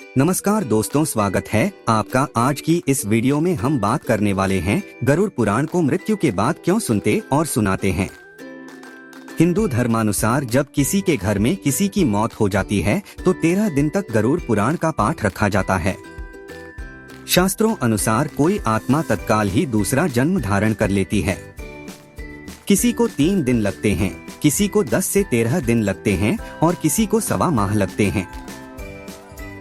नमस्कार दोस्तों, स्वागत है आपका। आज की इस वीडियो में हम बात करने वाले हैं गरुड़ पुराण को मृत्यु के बाद क्यों सुनते और सुनाते हैं। हिंदू धर्मानुसार जब किसी के घर में किसी की मौत हो जाती है तो 13 दिन तक गरुड़ पुराण का पाठ रखा जाता है। शास्त्रों अनुसार कोई आत्मा तत्काल ही दूसरा जन्म धारण कर लेती है। किसी को 3 दिन लगते हैं, किसी को 10 से 13 दिन लगते हैं और किसी को 1.25 माह लगते हैं।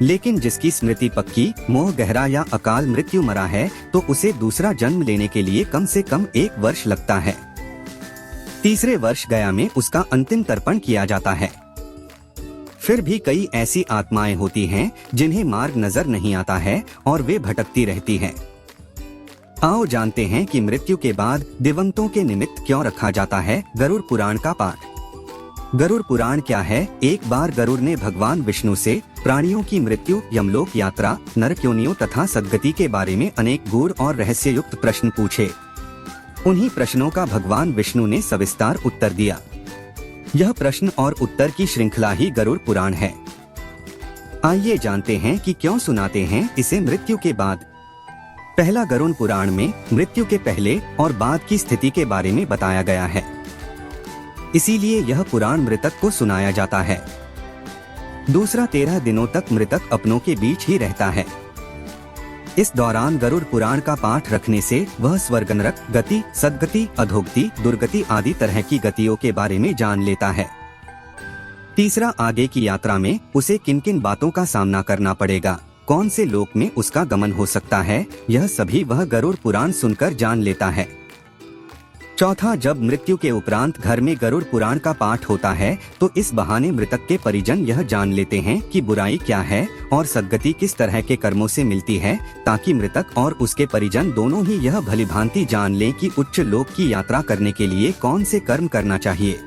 लेकिन जिसकी स्मृति पक्की, मोह गहरा या अकाल मृत्यु मरा है तो उसे दूसरा जन्म लेने के लिए कम से कम 1 वर्ष लगता है। तीसरे वर्ष गया में उसका अंतिम तर्पण किया जाता है। फिर भी कई ऐसी आत्माएं होती हैं जिन्हें मार्ग नजर नहीं आता है और वे भटकती रहती हैं। आओ जानते हैं कि मृत्यु के बाद दिवंगतों के निमित्त क्यों रखा जाता है गरुड़ पुराण का पाठ। गरुड़ पुराण क्या है? एक बार गरुड़ ने भगवान विष्णु से प्राणियों की मृत्यु, यमलोक यात्रा, नरक योनियों तथा सद्गति के बारे में अनेक गूढ़ और रहस्ययुक्त प्रश्न पूछे। उन्हीं प्रश्नों का भगवान विष्णु ने सविस्तार उत्तर दिया। यह प्रश्न और उत्तर की श्रृंखला ही गरुड़ पुराण है। आइए जानते हैं कि क्यों सुनाते हैं इसे मृत्यु के बाद। पहला गरुड़ पुराण में मृत्यु के पहले और बाद की स्थिति के बारे में बताया गया है, इसीलिए यह पुराण मृतक को सुनाया जाता है। दूसरा 13 दिनों तक मृतक अपनों के बीच ही रहता है। इस दौरान गरुड़ पुराण का पाठ रखने से वह स्वर्ग, नरक गति, सद्गति, अधोगति, दुर्गति आदि तरह की गतियों के बारे में जान लेता है। तीसरा, आगे की यात्रा में उसे किन किन बातों का सामना करना पड़ेगा, कौन से लोक में उसका गमन हो सकता है, यह सभी वह गरुड़ पुराण सुनकर जान लेता है। चौथा, जब मृत्यु के उपरांत घर में गरुड़ पुराण का पाठ होता है तो इस बहाने मृतक के परिजन यह जान लेते हैं कि बुराई क्या है और सद्गति किस तरह के कर्मों से मिलती है, ताकि मृतक और उसके परिजन दोनों ही यह भलीभांति जान लें कि उच्च लोक की यात्रा करने के लिए कौन से कर्म करना चाहिए।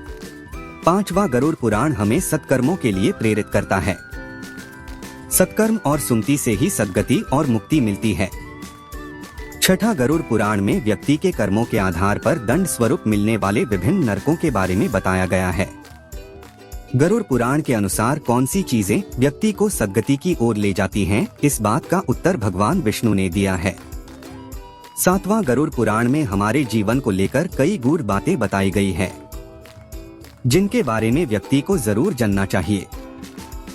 पांचवा, गरुड़ पुराण हमें सत्कर्मों के लिए प्रेरित करता है। सत्कर्म और सुनती से ही सद्गति और मुक्ति मिलती है। छठा, गरुड़ पुराण में व्यक्ति के कर्मों के आधार पर दंड स्वरूप मिलने वाले विभिन्न नरकों के बारे में बताया गया है। गरुड़ पुराण के अनुसार कौन सी चीजें व्यक्ति को सद्गति की ओर ले जाती हैं, इस बात का उत्तर भगवान विष्णु ने दिया है। सातवां, गरुड़ पुराण में हमारे जीवन को लेकर कई गूढ़ बातें बताई गई है, जिनके बारे में व्यक्ति को जरूर जानना चाहिए।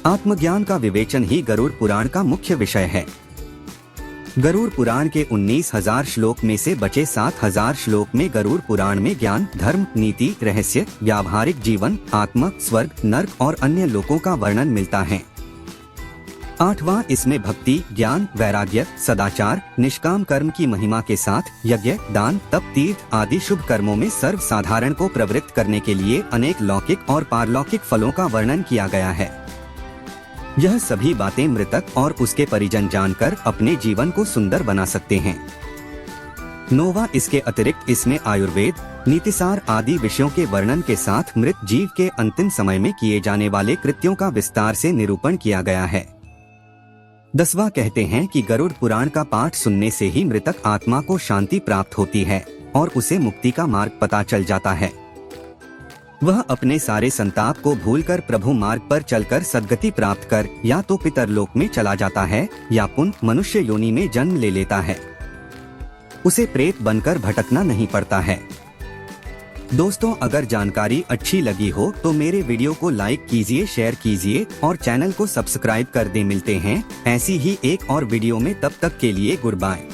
आत्मज्ञान का विवेचन ही गरुड़ पुराण का मुख्य विषय है। गरुड़ पुराण के 19,000 श्लोक में से बचे 7,000 श्लोक में गरुड़ पुराण में ज्ञान, धर्म, नीति, रहस्य, व्यावहारिक जीवन, आत्मा, स्वर्ग, नरक और अन्य लोकों का वर्णन मिलता है। आठवां, इसमें भक्ति, ज्ञान, वैराग्य, सदाचार, निष्काम कर्म की महिमा के साथ यज्ञ, दान, तप, तीर्थ आदि शुभ कर्मों में सर्वसाधारण को प्रवृत्त करने के लिए अनेक लौकिक और पारलौकिक फलों का वर्णन किया गया है। यह सभी बातें मृतक और उसके परिजन जानकर अपने जीवन को सुंदर बना सकते हैं। नौवां, इसके अतिरिक्त इसमें आयुर्वेद, नीतिसार आदि विषयों के वर्णन के साथ मृत जीव के अंतिम समय में किए जाने वाले कृत्यों का विस्तार से निरूपण किया गया है। 10वां, कहते हैं कि गरुड़ पुराण का पाठ सुनने से ही मृतक आत्मा को शांति प्राप्त होती है और उसे मुक्ति का मार्ग पता चल जाता है। वह अपने सारे संताप को भूलकर प्रभु मार्ग पर चलकर सद्गति प्राप्त कर या तो पितरलोक में चला जाता है या पुनः मनुष्य योनि में जन्म ले लेता है। उसे प्रेत बनकर भटकना नहीं पड़ता है। दोस्तों, अगर जानकारी अच्छी लगी हो तो मेरे वीडियो को लाइक कीजिए, शेयर कीजिए और चैनल को सब्सक्राइब कर दें। मिलते हैं ऐसी ही एक और वीडियो में, तब तक के लिए गुड बाय।